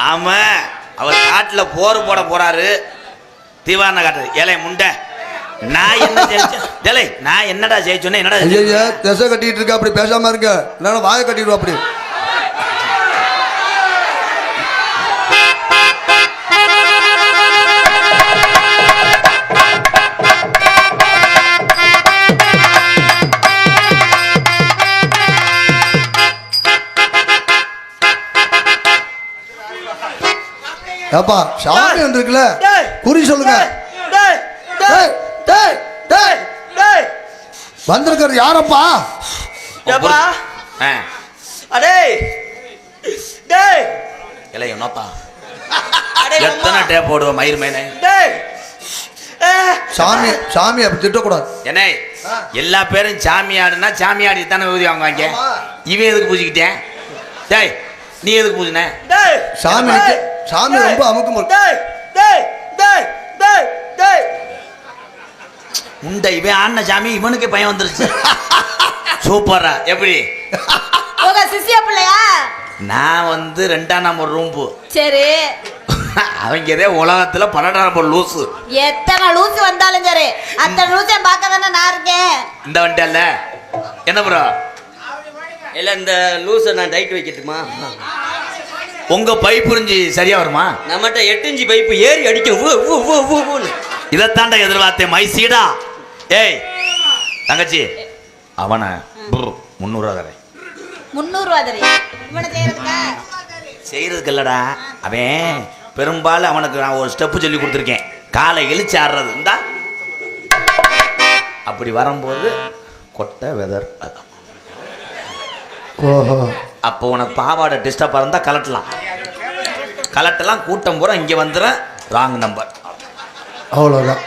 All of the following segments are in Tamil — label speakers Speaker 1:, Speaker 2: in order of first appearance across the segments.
Speaker 1: ஆமா, அவர் காட்டுல போர் போட போறாரு. தீவான காட்டுறது ஏழை முண்டை. நான் என்ன ஜெயிச்சேன்? நான் என்னடா ஜெயிச்சோன்னே? என்னடா
Speaker 2: திசை கட்டிட்டு இருக்க, அப்படி பேசாம இருக்க, இல்லைன்னா வாயை கட்டிடுவோம். அப்படி ஏப்பா சாமி வந்திருக்குல, குறி சொல்லுங்க. வந்திருக்கிறது யாரப்பா?
Speaker 1: எத்தனை டேப் போடுவ மயிர் மேனே?
Speaker 2: சாமி சாமி அப்படி திட்டக்கூடாது.
Speaker 1: என்ன எல்லா பேரும் சாமியாடுனா சாமியாடி தானே ஊதி வாங்குவாங்க. இவன் எதுக்கு பூஜிக்கிட்டேன்? டேய் நீ எதுக்கு பூஜின?
Speaker 2: சாமி சாமி ரொம்ப அமுக்கும்.
Speaker 1: முண்டை இவன் ஆன சாமி, இவனுக்கு பயம் வந்துருச்சு. சூப்பரா. எப்படி
Speaker 3: சிசியா பிள்ளையா?
Speaker 1: நான் வந்து 2ஆம் நம்பர் ரூம்பு.
Speaker 3: சரி,
Speaker 1: அவங்க இதே உலகத்துல 12ஆம் நம்பர் லூசு.
Speaker 3: எத்தனை லூசு வந்தாலும் சரி, அத்தனை லூசை பார்க்க தானே நான் இருக்கேன்.
Speaker 1: இந்த வண்டியல்ல என்ன ப்ரோ?
Speaker 4: இல்ல இந்த லூசை நான் டைட் வைக்கட்டுமா?
Speaker 1: உங்க பைப் புரிஞ்சு சரியா வருமா?
Speaker 4: நம்மகிட்ட 8 இன்ச்சு பைப்பு ஏறி அடிக்கும்.
Speaker 1: இதைத்தாண்ட எதிர்பார்த்தேன் மைசீடா. ஏய் தங்கச்சி, அவனை 300 தரேன்.
Speaker 3: 300 தரேன். இவனை
Speaker 1: செய்யறதுக்கு இல்லடா, அவன் பெரும்பாலும் அவனுக்கு நான் ஒரு ஸ்டெப்பு சொல்லி கொடுத்துருக்கேன். காலை இழிச்சு ஆடுறது. இந்தா அப்படி வரும்போது கொட்டை வெதர். அப்போ உனக்கு பாவாடை டிஸ்டர்பாக இருந்தால் கலட்டலாம். கலட்டெல்லாம் கூட்டம் பூரா இங்கே வந்துடும். Wrong number.
Speaker 2: அவ்வளோதான்.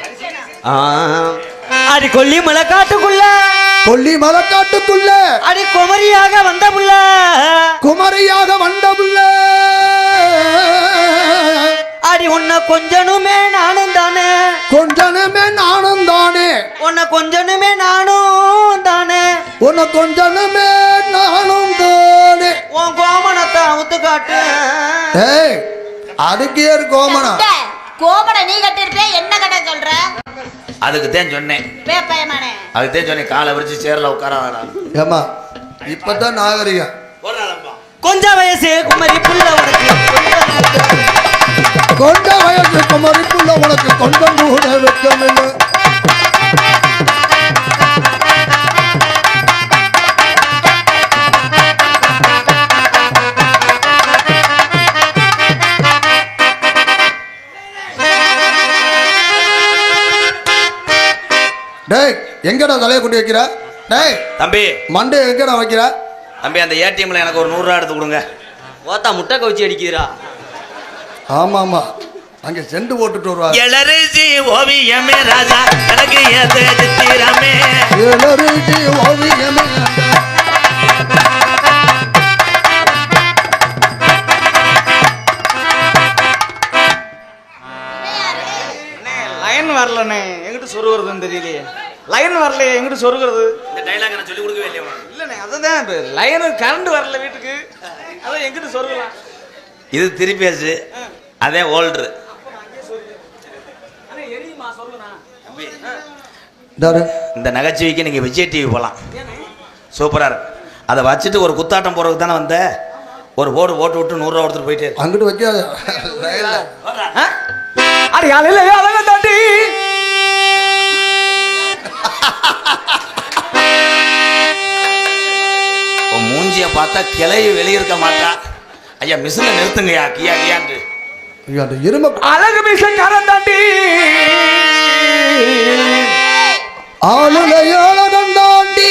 Speaker 4: அடி கொல்லி மலைக்காட்டுக்குள்ள,
Speaker 2: கொல்லி மலைக்காட்டுக்குள்ள
Speaker 4: அடி குமரியாக வந்த புள்ள,
Speaker 2: குமரியாக வந்த புள்ள.
Speaker 4: அடி உன்னை கொஞ்சனுமே நானும் தானே,
Speaker 2: கொஞ்சனுமே நானும் தானே,
Speaker 4: உன்னை கொஞ்சனுமே நானும் தானே,
Speaker 2: உன்னை கொஞ்சனுமே நானும் தானே.
Speaker 4: உன் கோமணத்தை அவுத்து காட்டு.
Speaker 2: ஏய் அதுக்கு ஏறு கோமணம்.
Speaker 3: கோமணம் நீ கட்டிருப்பே, என்ன கட்ட சொல்ற?
Speaker 1: அதுக்கு தான் சொன்னேன். அதுக்கு தான் சொன்னேன், காலை விரிச்சு சேர்ல உட்காராதா.
Speaker 2: ஏமா இப்பதான் நாகரிகம்.
Speaker 4: கொஞ்ச வயசு குமரி புள்ள உனக்கு,
Speaker 2: கொஞ்ச வயசு குமரி புள்ள உனக்கு கொஞ்சம் கூட வெட்கமில்லை. டேய் எங்கடா தலையை கொண்டு வைக்கிற? டேய்
Speaker 1: தம்பி
Speaker 2: மண்டே எங்கடா வைக்கிற?
Speaker 1: தம்பி அந்த ஏடிஎம்ல எனக்கு ஒரு 100 ரூபா எடுத்து கொடுங்க.
Speaker 4: ஓத்தா முட்டை கவுச்சி அடிக்கிறா.
Speaker 2: ஆமா ஆமா, அங்க செண்டு போட்டுட்டு வருவா.
Speaker 1: எலரிசி ஓவியமே ராஜா எனக்கு ஏதே சித்திரமே,
Speaker 2: எலரிசி ஓவியமே.
Speaker 5: லைன் வரலண்ணே, எங்கிட்ட சொருகிறதுன்னு தெரியலையே. லைன் வரலையே, எங்கிட்ட சொருகிறது.
Speaker 1: இந்த டைலாக் நான் சொல்லி கொடுக்கவே இல்லையா?
Speaker 5: இல்லைண்ணே, அதுதான் இப்போ லைனு கரண்ட் வரல வீட்டுக்கு, அதான் எங்கிட்ட சொருகலாம்.
Speaker 1: இது திருப்பேசு, அதே ஓல்ட்ரு. இந்த நகைச்சுவைக்கு நீங்கள் விஜய் டிவி போகலாம், சூப்பராக இருக்கு. அதை வச்சுட்டு ஒரு குத்தாட்டம் போடுறதுக்கு தானே வந்த. ஒரு போடு போட்டு விட்டு 100 ரூபா கொடுத்துட்டு போயிட்டு
Speaker 2: அங்கிட்டு வைக்காத.
Speaker 5: தாண்டி
Speaker 1: மூஞ்சிய பார்த்தா கிளை வெளியிருக்க மாட்டா. ஐயா மிஷினை நிறுத்துங்கய்யா, கியா கியாண்டு.
Speaker 2: இரும்பு
Speaker 5: அழகு மிஷன் காரன் தாண்டி,
Speaker 2: ஆளுநர் தாண்டி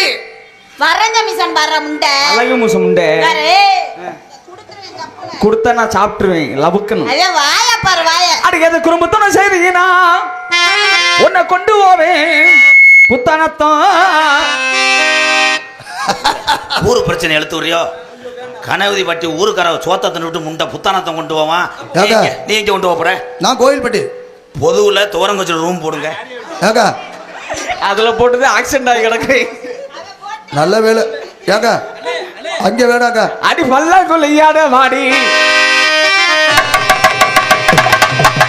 Speaker 3: வரங்க மிஷன் வர்ற முண்டை,
Speaker 5: அழகு மிஷன் முண்டை. கொடுத்தா நான் சாப்பிட்டுருவேன் லவுக்கணும்.
Speaker 3: அதே வாய பாரு வாய.
Speaker 5: அடிக்கிறது குடும்பத்தோட செய்தீங்கன்னா உன்னை கொண்டு போவேன் புத்தனத்தம்.
Speaker 1: ஊரு பிரச்சனை எழுத்துறியோ? கனவதி பட்டி ஊருக்கார சோத்தத்தை விட்டு முண்டை புத்தானத்தை கொண்டு போவான். நீ எங்க கொண்டு போற?
Speaker 2: நான் கோயில்பட்டி.
Speaker 1: பொதுவுல தோரங்கச்சு ரூம் போடுங்க.
Speaker 2: ஏக்கா
Speaker 5: அதுல போட்டது ஆக்சிடென்ட் ஆகி கிடக்கு.
Speaker 2: நல்ல வேலை. ஏக்கா அங்கே வேணாக்கா.
Speaker 5: அடி பல்லாங்குள்ளையாட வாடி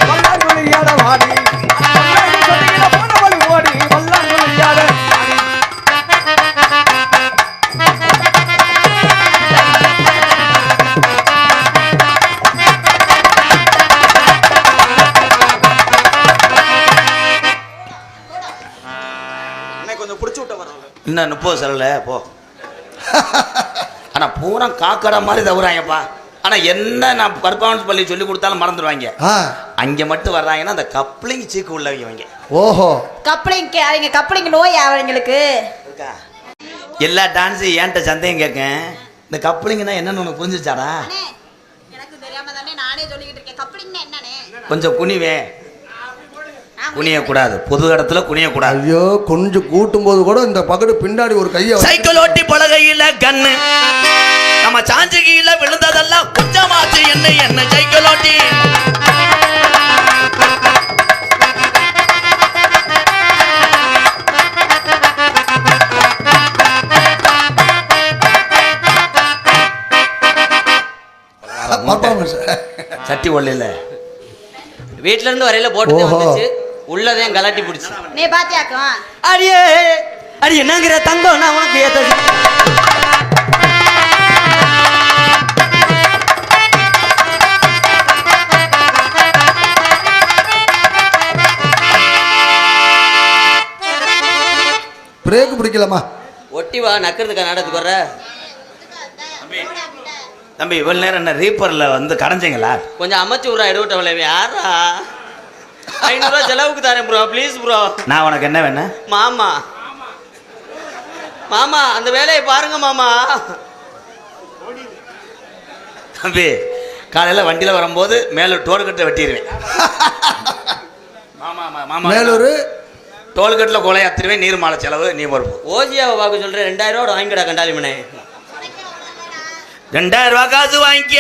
Speaker 5: பல்லாங்குள்ளையாட வாடி ஓடி பல்லாங்குள்ளையாட. கொஞ்சம் பிடிச்சி விட்ட வர
Speaker 1: இன்னும் 30 செலவுல போ. ஆனா பூரா காக்கடை மாதிரி தவறாங்கப்பா. ஆனா என்ன நான் பர்ஃபார்மன்ஸ் பண்ணி சொல்லி கொடுத்தாலும் மறந்துடுவாங்க. அங்க மட்டும் வர்றாங்கன்னா அந்த கப்ளிங் சீக்கு உள்ளவங்க.
Speaker 2: ஓஹோ
Speaker 3: கப்ளிங் அவங்க கப்ளிங் நோய் அவங்களுக்கு.
Speaker 1: எல்லா டான்ஸும் ஏன்ட்ட சந்தேகம் கேட்கேன். இந்த கப்ளிங்னா என்னன்னு உனக்கு புரிஞ்சிச்சாடா?
Speaker 3: எனக்கு தெரியாம தானே நானே சொல்லிக்கிட்டு இருக்கேன். கப்ளிங்னா என்னன்னு
Speaker 1: கொஞ்சம் குனிவே. குனியக்கூடாது, பொது இடத்துல குனியக்கூடாது.
Speaker 2: ஐயோ கொஞ்சம் கூட்டும் போது கூட இந்த பகடு பின்னாடி ஒரு கையை
Speaker 1: சைக்கிள் ஓட்டி பழகையில கண்ணு நம்ம சாஞ்சு கீழே விழுந்ததெல்லாம் குச்சமாச்சு. என்ன சைக்கிள் ஓட்டி சட்டி ஒல்லையில
Speaker 4: வீட்ல இருந்து வரையில போட்டு வந்துச்சு. உள்ளதையும் கலாட்டி பிடிச்சி.
Speaker 3: நீ பாத்தியாக்கும்
Speaker 4: அடியே அடி என்னங்கிற தங்கம் நான் உனக்கு ஏத்தது.
Speaker 2: பிரேக் பிடிக்கலாமா?
Speaker 4: ஒட்டி வா நக்கிறதுக்கா நாடத்துக்கு வர்ற.
Speaker 1: தம்பி இவ்வளவு நேரம் என்ன ரீப்பர்ல வந்து கடைஞ்சிங்களா?
Speaker 4: கொஞ்சம் அமைச்சு விட்றா. எடுவிட்ட விளைவு யாரா? 500 ரூபா செலவுக்கு தரேன் ப்ரோ, ப்ளீஸ் ப்ரோ.
Speaker 1: நான் உனக்கு என்ன வேணும்?
Speaker 4: மாமா மாமா அந்த வேலையை பாருங்க மாமா.
Speaker 1: தம்பி காலையில வண்டியில வரும்போது மேல டோல்கட்டை வெட்டிடுவேன்.
Speaker 2: மேலூர்
Speaker 1: டோல்கட்டில் கொலையாத்திருவேன். நீர் மாலை செலவு நீ பொறுப்பு.
Speaker 4: ஓஜியாவை பார்க்க சொல்றேன். 2000 ரூபா வாங்கிடா கண்டாலிமனே.
Speaker 1: 2000 ரூபா காசு வாங்கிக்க.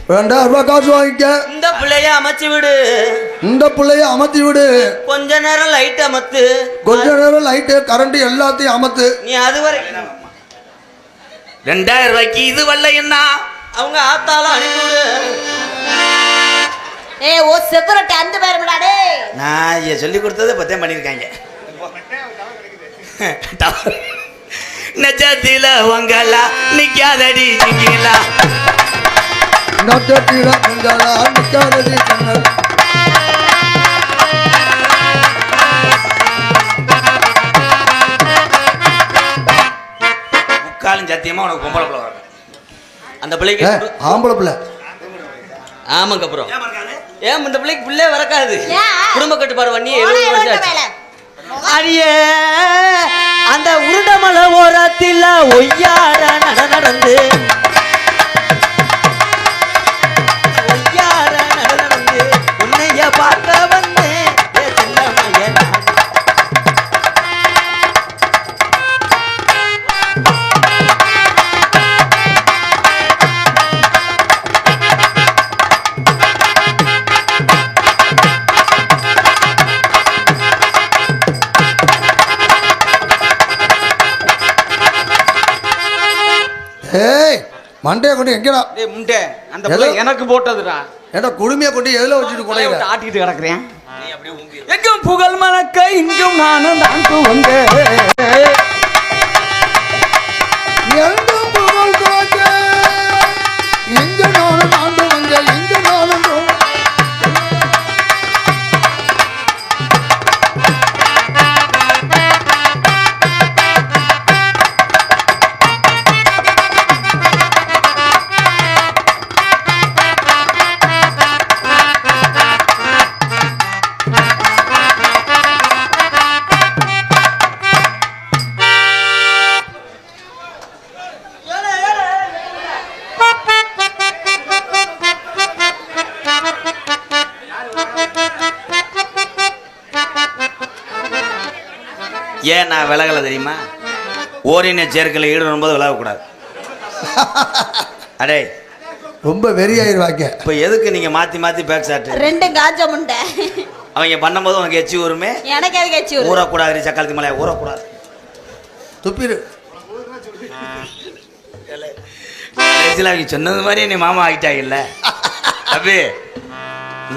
Speaker 2: 2000 ரூபாய் காசு வாங்கிக்க.
Speaker 4: இந்த பிள்ளைய அமைச்சு விடு.
Speaker 2: இந்த பிள்ளைய அமர்த்தி விடு.
Speaker 4: கொஞ்ச நேரம் லைட் அமத்து.
Speaker 2: கொஞ்ச நேரம் லைட்டு கரண்ட் எல்லாத்தையும் அமத்து.
Speaker 4: நீ அதுவரை
Speaker 1: 2000 ரூபாய்க்கு இது வரல என்ன?
Speaker 4: அவங்க ஆத்தாலும் அனுப்பிவிடு.
Speaker 3: ஏய் ஓ செப்பரேட் அந்த பேர் விடாடே.
Speaker 1: நான் சொல்லி கொடுத்ததை பத்தேன் பண்ணியிருக்காங்க. நச்சத்தில வங்கலா நிக்காதடி சிங்கிலா
Speaker 2: நச்சத்தில வங்கலா நிக்காதடி சிங்கிலா.
Speaker 1: முக்காலும் சத்தியமா உனக்கு பொம்பளை பிள்ளை வரும்.
Speaker 4: அந்த பிள்ளைக்கு
Speaker 2: ஆம்பளை பிள்ளை.
Speaker 4: ஆமாங்க அப்புறம் ஏன் இந்த பிள்ளைக்கு பிள்ளை வரக்காது. குடும்ப கட்டுப்பாடு பண்ணி 70 வருஷம் ஆச்சு. அடியே அந்த உருண்டமலை ஓரத்தில் ஒய்யார நடந்து ஒய்யார நடந்து உன்னைய பார்க்க வந்தேன்.
Speaker 2: ஏய் மண்டையை கொண்டு எங்கடா?
Speaker 5: டேய் முண்டே அந்த பிள்ளை எனக்கு போட்டதுடா.
Speaker 2: ஏடா குடுமையை கொண்டு எதுல வச்சுட்டு கொடையில
Speaker 5: ஆட்டிட்டு கிடக்குறேன். எங்கும் புகழ் மணக்க இங்கும் நானும் தான் வந்த.
Speaker 2: எங்கும் புகழ் துவக்க எங்க நானும் ஆண்டு வந்த எங்க நானும்.
Speaker 1: ஏன் நான் விலகலை தெரியுமா? ஓரின சேர்க்கையில் ஈடுபடும்போது விலகக்கூடாது. அடே
Speaker 2: ரொம்ப வெறியாயிருவாங்க.
Speaker 1: இப்போ எதுக்கு நீங்க மாத்தி மாத்தி பேக் சாட்டு?
Speaker 3: ரெண்டும் காஞ்ச முண்டை.
Speaker 1: அவங்க பண்ணும்போது உனக்கு எச்சி ஊருமே.
Speaker 3: எனக்கு எதுக்கு எச்சி ஊரு?
Speaker 1: ஊறக்கூடாது, சக்காலத்தி மலையா ஊறக்கூடாது.
Speaker 2: துப்பிரு.
Speaker 1: அவங்க சொன்னது மாதிரி நீ மாமா ஆகிட்டாங்கல்ல அப்படி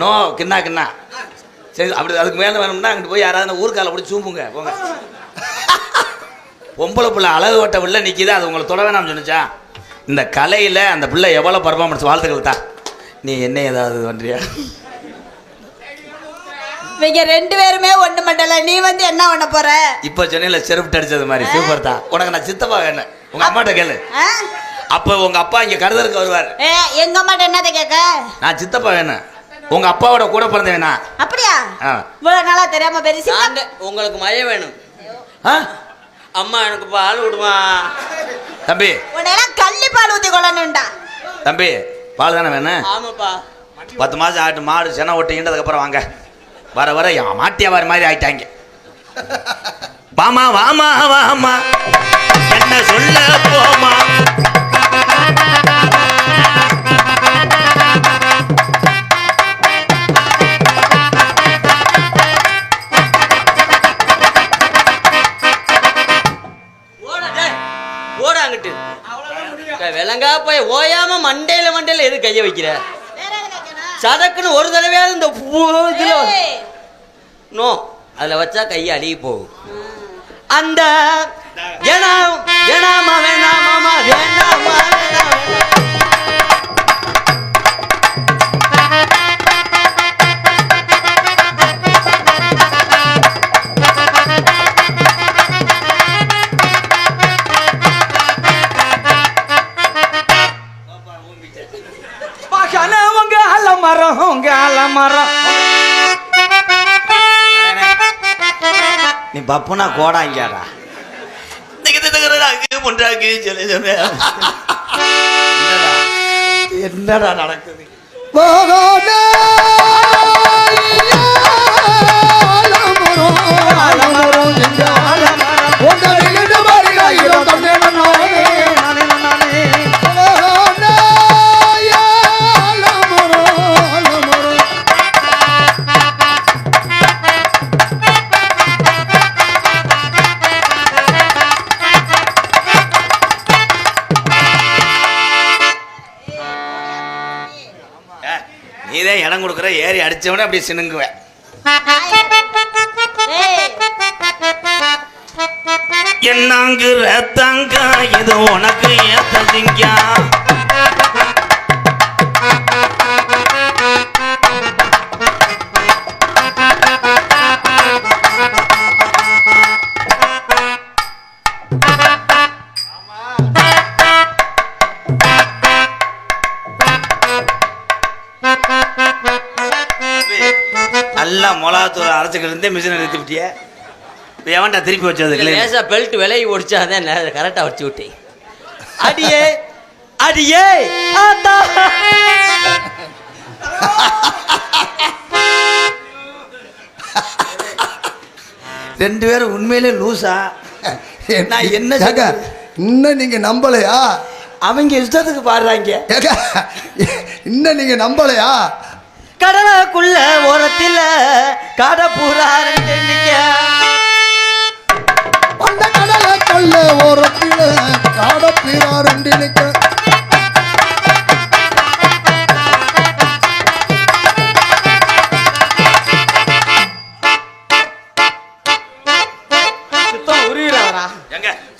Speaker 1: நோ கிண்ணா கிண்ணா. சரி அப்படி அதுக்கு மேலே வேணும்னா அங்கிட்டு போய் யாராவது ஊருக்கால அப்படி சூம்புங்க போங்க. பொம்பளை பிள்ளை அழகு வட்ட பிள்ளை நிற்கிது, அது உங்களை தொட வேணாம்னு சொன்னிச்சா? இந்த கலையில் அந்த பிள்ளை எவ்வளோ பர்ஃபார்மன்ஸ், வாழ்த்துக்கள் தான். நீ என்ன ஏதாவது பண்ணுறியா?
Speaker 3: இவங்க ரெண்டு பேருமே ஒண்ணு மண்டல. நீ வந்து என்ன பண்ண போற?
Speaker 1: இப்போ சொன்ன செருப்பு அடிச்சது மாதிரி சூப்பர் தான். உனக்கு நான் சித்தப்பா வேணும். உங்க அம்மாட்ட கேளு. அப்போ உங்க அப்பா இங்க கருதருக்கு வருவார்.
Speaker 3: எங்க அம்மாட்ட என்னதை கேட்க?
Speaker 1: நான் சித்தப்பா வேணும். உங்க அப்பாவோட கூட பிறந்த வேணா?
Speaker 3: அப்படியா? இவ்வளவு நாளா தெரியாம பெரிய
Speaker 4: உங்களுக்கு மழை வேணும். அம்மா எனக்கு பால் விடுமா
Speaker 1: தம்பி?
Speaker 3: உடனே கள்ளி பால் ஊத்தி கொள்ளணும்டா.
Speaker 1: தம்பி பால் தானே வேணும்?
Speaker 4: ஆமாப்பா.
Speaker 1: 10 மாசம் ஆட்டு மாடு சென ஓட்டிங்கன்றதுக்கு அப்புறம் வாங்க. வர வர மாட்டியாவார் மாதிரி ஆயிட்டாங்க. வாமா வாமா வாமா என்ன சொல்ல போமா.
Speaker 4: விலங்கா போய் ஓயாம மண்டையில எது கைய வைக்கிற? சதக்குன்னு ஒரு தடவையாவது இந்த இதுல நோ அதுல வச்சா கையை அழுகி போகும். அந்த வேணாமா வேணாமா வேணாமா
Speaker 1: நீ பப்புனா கோடாங்கடா என்னடா நடக்குது? நீதான் இடம் கொடுக்குற, ஏறி அடிச்சவனே அப்படியே சினுங்குவேன். என்னங்குற தங்க இது உனக்கு ஏத்ததிங்க. நல்லா மிளகாத்தூள் அரைச்சிக்கிட்டு இருந்தே மிஷினை நிறுத்தி விட்டிய. எவன்டா திருப்பி வச்சது?
Speaker 4: லேசா பெல்ட் விலையை ஒடிச்சாதான் கரெக்டா வச்சு விட்டேன். அடியே அடியே ஆத்தா.
Speaker 1: ரெண்டு பேரும் உண்மையிலே லூசா? நான் என்ன
Speaker 2: இன்னும் நீங்க நம்பலையா?
Speaker 1: அவங்க இஷ்டத்துக்கு பாடுறாங்க.
Speaker 2: இன்னும் நீங்க நம்பலையா?
Speaker 4: கடலுக்குள்ள ஓரத்தில் காடப்பூரா
Speaker 2: அந்த கடலுக்குள்ள ஓரத்தில் காடப்பூரா ரெண்டு நிக்க.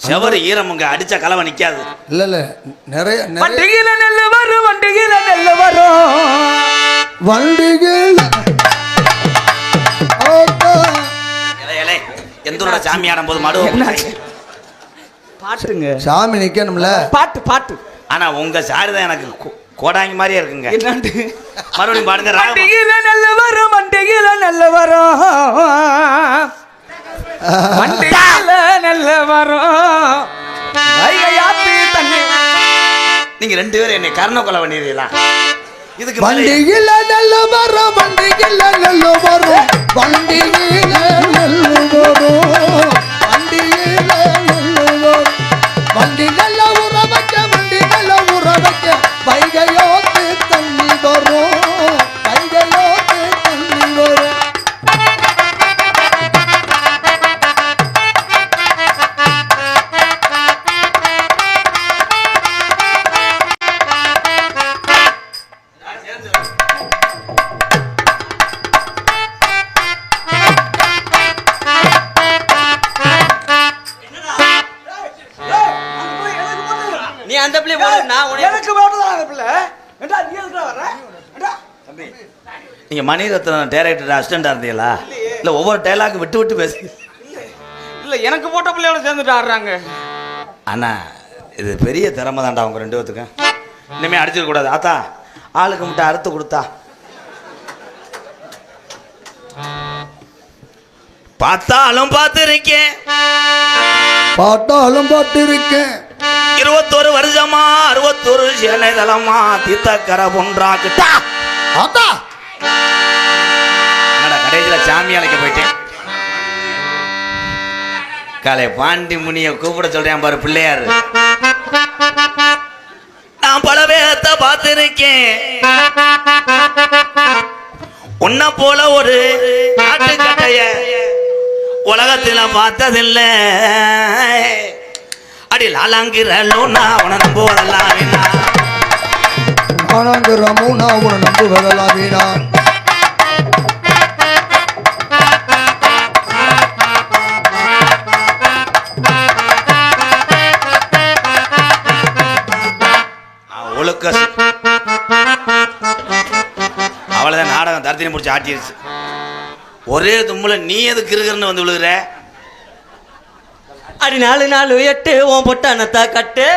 Speaker 1: செவரு ஈரமுங்க அடிச்ச கலவை நிக்காது.
Speaker 2: இல்ல இல்ல நிறைய
Speaker 5: வண்டியில நெல்லு வரும், வண்டியில நெல்லு வரும்,
Speaker 2: வண்டிகள்
Speaker 1: எந்தோட சாமி ஆடும் போது மடு
Speaker 5: பாட்டுங்க.
Speaker 2: சாமி நிக்கணும்ல.
Speaker 5: பாட்டு பாட்டு.
Speaker 1: ஆனா உங்க சாரி தான் எனக்கு கோடாங்கி மாதிரியே இருக்குங்க.
Speaker 5: என்னண்டு
Speaker 1: மறுபடியும் பாடுங்க.
Speaker 5: வண்டியில நெல்லு வரும், வண்டியில நெல்லு வரும், வண்டியில நெல்லு வரும், வைகையாத்து தண்ணி.
Speaker 1: நீங்க ரெண்டு பேரும் என்னை கர்ண கொலை பண்ணிடுறீங்களா? இதுக்கு
Speaker 2: வண்டியில நெல்லு வரும், வண்டியில நெல்லு வரும், வண்டியில நெல்லு வரும்,
Speaker 1: நீங்கள் மணிரத்னம் டைரக்டர் அசிஸ்டண்டாக இருந்தீங்களா? இல்லை ஒவ்வொரு டைலாக் விட்டு விட்டு பேசு.
Speaker 5: இல்ல எனக்கு போட்ட பிள்ளையோட சேர்ந்துட்டு ஆடுறாங்க.
Speaker 1: அண்ணா இது பெரிய திறமை தான்டா அவங்க 2 பேத்துக்கும். இனிமேல் அடிச்சிடக்கூடாது. ஆத்தா ஆளுக்கு மட்டும் அறுத்து கொடுத்தா பார்த்தாலும் பார்த்துருக்கேன்,
Speaker 2: பார்த்தாலும் பார்த்திருக்கேன்.
Speaker 1: 21 வருஷமா 61 சேனைதளமா தீர்த்தக்கரை பொன்றாக்கிட்டா.
Speaker 2: ஆத்தா
Speaker 1: என்னடா கடைசியில் சாமி அழைக்க போயிட்டேன். காலை பாண்டி முனியை கூப்பிட சொல்றேன் பாரு பிள்ளையாரு. நான் பல பேரத்தை பார்த்திருக்கேன், உன்னை போல ஒரு நாட்டுக்கட்டைய உலகத்துல பார்த்ததில்ல. அடி லாலாங்கிறலோனா உன நம்புவதெல்லாம் வீணா,
Speaker 2: ஆனாங்கிறமோனா உன நம்புவதெல்லாம் வீணா.
Speaker 1: ஒழுக்க அவ்வளோதான். நாடகம் தரத்தினி முடிச்சு ஆட்டிடுச்சு. ஒரே தும்முல நீ எதுக்கு இருக்குன்னு வந்து விழுகிற?
Speaker 4: அடி 4 4 8 உன் பொட்டானத்தா கட்டு.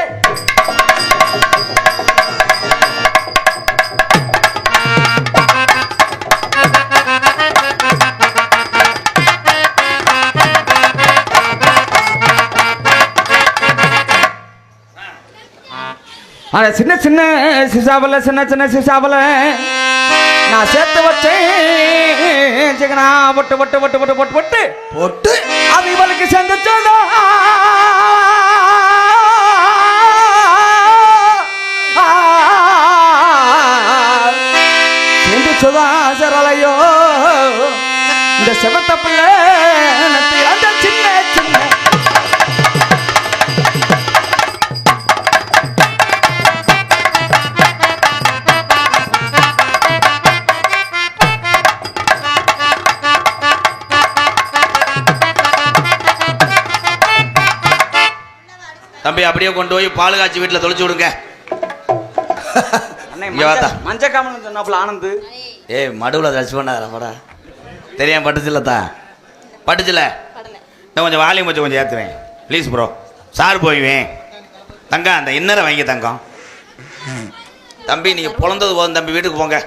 Speaker 5: ஆனா சின்ன சின்ன சிசாவல சின்ன சின்ன சிசாவல நான் சேர்த்து வச்சேன் சிக்கனா பொட்டு பொட்டு பொட்டு பொட்டு பொட்டு பொட்டு
Speaker 2: போட்டு
Speaker 5: அது இவளுக்கு சேர்ந்துச்சதோ. சேர்ந்துச்சதா சரலையோ இந்த செவத்த பிள்ளை அந்த சின்ன சின்ன
Speaker 1: தம்பி அப்படியே கொண்டு போய் பால் காய்ச்சி வீட்டில் தொலைச்சு விடுங்க.
Speaker 5: மஞ்ச காமன் சொன்னாப்புல ஆனந்து.
Speaker 1: ஏய் மடுவில் ரசி பண்ணாத படா தெரியாம பட்டுச்சுல்லத்தா. பட்டுச்சுல இன்னும் கொஞ்சம் வால்யூம் வச்சு கொஞ்சம் ஏற்றுவேன் ப்ளீஸ் ப்ரோ. சார் போய்வேன் தங்கம் அந்த இன்னரை வாங்கி தங்கம். தம்பி நீங்கள் பிறந்தது போதும் தம்பி, வீட்டுக்கு போங்க.